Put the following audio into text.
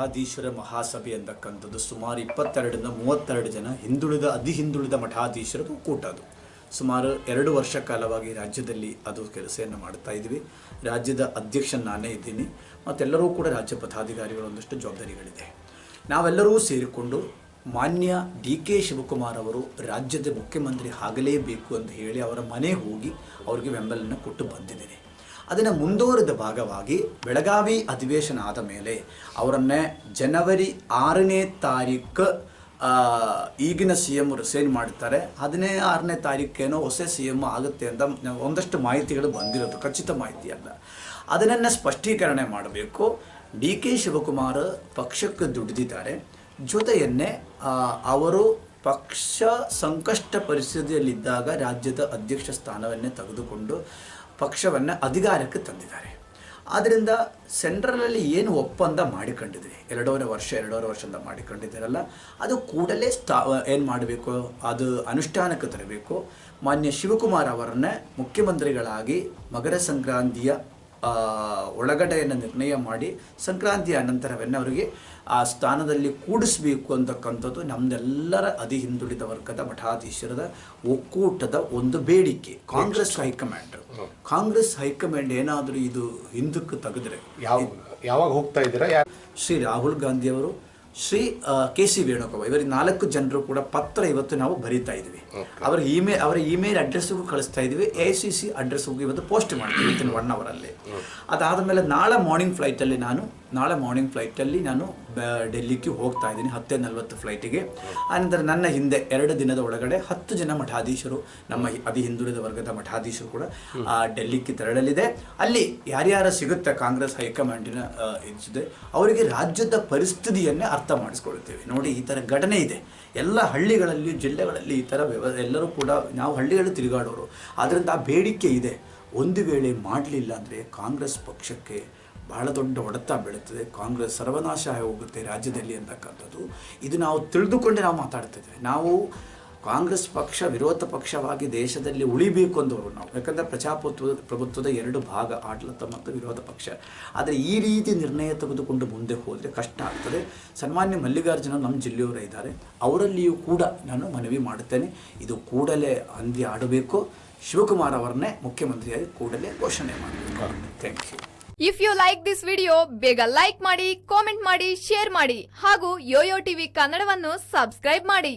ಮಠಾಧೀಶರ ಮಹಾಸಭೆ ಅಂತಕ್ಕಂಥದ್ದು ಸುಮಾರು 22-32 ಜನ ಅತಿ ಹಿಂದುಳಿದ ಮಠಾಧೀಶರದು ಒಕ್ಕೂಟ. ಅದು ಸುಮಾರು 2 ವರ್ಷ ಕಾಲವಾಗಿ ರಾಜ್ಯದಲ್ಲಿ ಅದು ಕೆಲಸವನ್ನು ಮಾಡ್ತಾ ಇದ್ವಿ. ರಾಜ್ಯದ ಅಧ್ಯಕ್ಷ ನಾನೇ ಇದ್ದೀನಿ, ಮತ್ತೆಲ್ಲರೂ ಕೂಡ ರಾಜ್ಯ ಪದಾಧಿಕಾರಿಗಳು ಒಂದಷ್ಟು ಜವಾಬ್ದಾರಿಗಳಿದೆ. ನಾವೆಲ್ಲರೂ ಸೇರಿಕೊಂಡು ಮಾನ್ಯ DK ಶಿವಕುಮಾರ್ ಅವರು ರಾಜ್ಯದ ಮುಖ್ಯಮಂತ್ರಿ ಆಗಲೇಬೇಕು ಅಂತ ಹೇಳಿ ಅವರ ಮನೆ ಹೋಗಿ ಅವರಿಗೆ ಬೆಂಬಲನ ಕೊಟ್ಟು ಬಂದಿದ್ದೇನೆ. ಅದನ್ನು ಮುಂದುವರೆದ ಭಾಗವಾಗಿ ಬೆಳಗಾವಿ ಅಧಿವೇಶನ ಆದ ಮೇಲೆ ಅವರನ್ನೇ ಜನವರಿ 6ನೇ ತಾರೀಕು ಈಗಿನ CM ರಿಸೈನ್ ಮಾಡ್ತಾರೆ. 16ನೇ ತಾರೀಕೇನೋ ಹೊಸ CM ಆಗುತ್ತೆ ಅಂತ ಒಂದಷ್ಟು ಮಾಹಿತಿಗಳು ಬಂದಿರೋದು, ಖಚಿತ ಮಾಹಿತಿ ಅಲ್ಲ. ಅದನ್ನು ಸ್ಪಷ್ಟೀಕರಣ ಮಾಡಬೇಕು. DK ಶಿವಕುಮಾರ್ ಪಕ್ಷಕ್ಕೆ ದುಡಿದಿದ್ದಾರೆ. ಜೊತೆಯನ್ನೇ ಅವರು ಪಕ್ಷ ಸಂಕಷ್ಟ ಪರಿಸ್ಥಿತಿಯಲ್ಲಿದ್ದಾಗ ರಾಜ್ಯದ ಅಧ್ಯಕ್ಷ ಸ್ಥಾನವನ್ನೇ ತೆಗೆದುಕೊಂಡು ಪಕ್ಷವನ್ನು ಅಧಿಕಾರಕ್ಕೆ ತಂದಿದ್ದಾರೆ. ಆದ್ದರಿಂದ ಸೆಂಟ್ರಲಲ್ಲಿ ಏನು ಒಪ್ಪಂದ ಮಾಡಿಕೊಂಡಿದ್ರಿ, 2.5 ವರ್ಷದಿಂದ ಮಾಡಿಕೊಂಡಿದ್ದಾರಲ್ಲ, ಅದು ಕೂಡಲೇ ಏನು ಮಾಡಬೇಕು, ಅದು ಅನುಷ್ಠಾನಕ್ಕೆ ತರಬೇಕು. ಮಾನ್ಯ ಶಿವಕುಮಾರ್ ಅವರನ್ನೇ ಮುಖ್ಯಮಂತ್ರಿಗಳಾಗಿ ಮಕರ ಸಂಕ್ರಾಂತಿಯ ಒಳಗಡೆಯನ್ನು ನಿರ್ಣಯ ಮಾಡಿ ಸಂಕ್ರಾಂತಿಯ ಅನಂತರವನ್ನೇ ಅವರಿಗೆ ಆ ಸ್ಥಾನದಲ್ಲಿ ಕೂಡಿಸಬೇಕು ಅಂತಕ್ಕಂಥದ್ದು ನಮ್ಮೆಲ್ಲರ ಅತಿ ಹಿಂದುಳಿದ ವರ್ಗದ ಮಠಾಧೀಶರದ ಒಕ್ಕೂಟದ ಒಂದು ಬೇಡಿಕೆ. ಕಾಂಗ್ರೆಸ್ ಹೈಕಮಾಂಡ್ ಏನಾದರೂ ಇದು ಹಿಂದಕ್ಕೆ ತೆಗೆದ್ರೆ ಯಾವಾಗ ಹೋಗ್ತಾ ಇದ್ದೀರಾ? ಶ್ರೀ ರಾಹುಲ್ ಗಾಂಧಿ ಅವರು, ಶ್ರೀ KC ವೇಣುಗೋಪಾಲ್, ಇವರಿಗೆ 4 ಜನರು ಕೂಡ ಪತ್ರ ಇವತ್ತು ನಾವು ಬರೀತಾ ಇದ್ವಿ. ಅವರ ಇಮೇಲ್ ಅಡ್ರೆಸ್ಗೂ ಕಳಿಸ್ತಾ ಇದ್ವಿ. AICC ಅಡ್ರೆಸ್ಗೂ ಇವತ್ತು ಪೋಸ್ಟ್ ಮಾಡ್ತೀವಿ ವಿತಿನ್ 1 ಅವರಲ್ಲಿ. ಅದಾದ ಮೇಲೆ ನಾಳೆ ಮಾರ್ನಿಂಗ್ ಫ್ಲೈಟಲ್ಲಿ ನಾನು ಡೆಲ್ಲಿಗೆ ಹೋಗ್ತಾ ಇದ್ದೀನಿ, 10:40 ಫ್ಲೈಟಿಗೆ. ಆನಂತರ ನನ್ನ ಹಿಂದೆ 2 ದಿನದ ಒಳಗಡೆ 10 ಜನ ಮಠಾಧೀಶರು, ನಮ್ಮ ಅತಿ ಹಿಂದುಳಿದ ವರ್ಗದ ಮಠಾಧೀಶರು ಕೂಡ ಡೆಲ್ಲಿಗೆ ತೆರಳಲಿದೆ. ಅಲ್ಲಿ ಯಾರ್ಯಾರು ಸಿಗುತ್ತೆ ಕಾಂಗ್ರೆಸ್ ಹೈಕಮಾಂಡಿನ ಇದೆ ಅವರಿಗೆ ರಾಜ್ಯದ ಪರಿಸ್ಥಿತಿಯನ್ನೇ ಅರ್ಥ ಮಾಡಿಸ್ಕೊಳ್ತೇವೆ. ನೋಡಿ, ಈ ಥರ ಘಟನೆ ಇದೆ ಎಲ್ಲ ಹಳ್ಳಿಗಳಲ್ಲಿ, ಜಿಲ್ಲೆಗಳಲ್ಲಿ. ಈ ಥರ ಎಲ್ಲರೂ ಕೂಡ ನಾವು ಹಳ್ಳಿಗಳು ತಿರುಗಾಡೋರು. ಆದ್ದರಿಂದ ಆ ಬೇಡಿಕೆ ಇದೆ. ಒಂದು ವೇಳೆ ಮಾಡಲಿಲ್ಲ ಅಂದರೆ ಕಾಂಗ್ರೆಸ್ ಪಕ್ಷಕ್ಕೆ ಬಹಳ ದೊಡ್ಡ ಹೊಡೆತ ಬೀಳುತ್ತದೆ, ಕಾಂಗ್ರೆಸ್ ಸರ್ವನಾಶ ಹೋಗುತ್ತೆ ರಾಜ್ಯದಲ್ಲಿ ಅಂತಕ್ಕಂಥದ್ದು. ಇದು ನಾವು ತಿಳಿದುಕೊಂಡೇ ನಾವು ಮಾತಾಡ್ತಿದ್ದೇವೆ. ನಾವು ಕಾಂಗ್ರೆಸ್ ಪಕ್ಷ ವಿರೋಧ ಪಕ್ಷವಾಗಿ ದೇಶದಲ್ಲಿ ಉಳಿಬೇಕು ಅಂದವರು ನಾವು. ಯಾಕಂದರೆ ಪ್ರಭುತ್ವದ 2 ಭಾಗ, ಆಡಳಿತ ಮತ್ತು ವಿರೋಧ ಪಕ್ಷ. ಆದರೆ ಈ ರೀತಿ ನಿರ್ಣಯ ತೆಗೆದುಕೊಂಡು ಮುಂದೆ ಹೋದರೆ ಕಷ್ಟ ಆಗ್ತದೆ. ಸನ್ಮಾನ್ಯ ಮಲ್ಲಿಕಾರ್ಜುನ ನಮ್ಮ ಜಿಲ್ಲೆಯವರೇ ಇದ್ದಾರೆ, ಅವರಲ್ಲಿಯೂ ಕೂಡ ನಾನು ಮನವಿ ಮಾಡುತ್ತೇನೆ, ಇದು ಕೂಡಲೇ ಅಂದಿ ಆಡಬೇಕು. ಶಿವಕುಮಾರ್ ಅವರನ್ನೇ ಮುಖ್ಯಮಂತ್ರಿಯಾಗಿ ಕೂಡಲೇ ಘೋಷಣೆ ಮಾಡಬೇಕು. Thank you. If you like this video, ಬೇಗ ಲೈಕ್ ಮಾಡಿ, ಕಾಮೆಂಟ್ ಮಾಡಿ, ಶೇರ್ ಮಾಡಿ ಹಾಗೂ ಯೋಯೋ ಟಿವಿ ಕನ್ನಡವನ್ನು ಸಬ್ಸ್ಕ್ರೈಬ್ ಮಾಡಿ.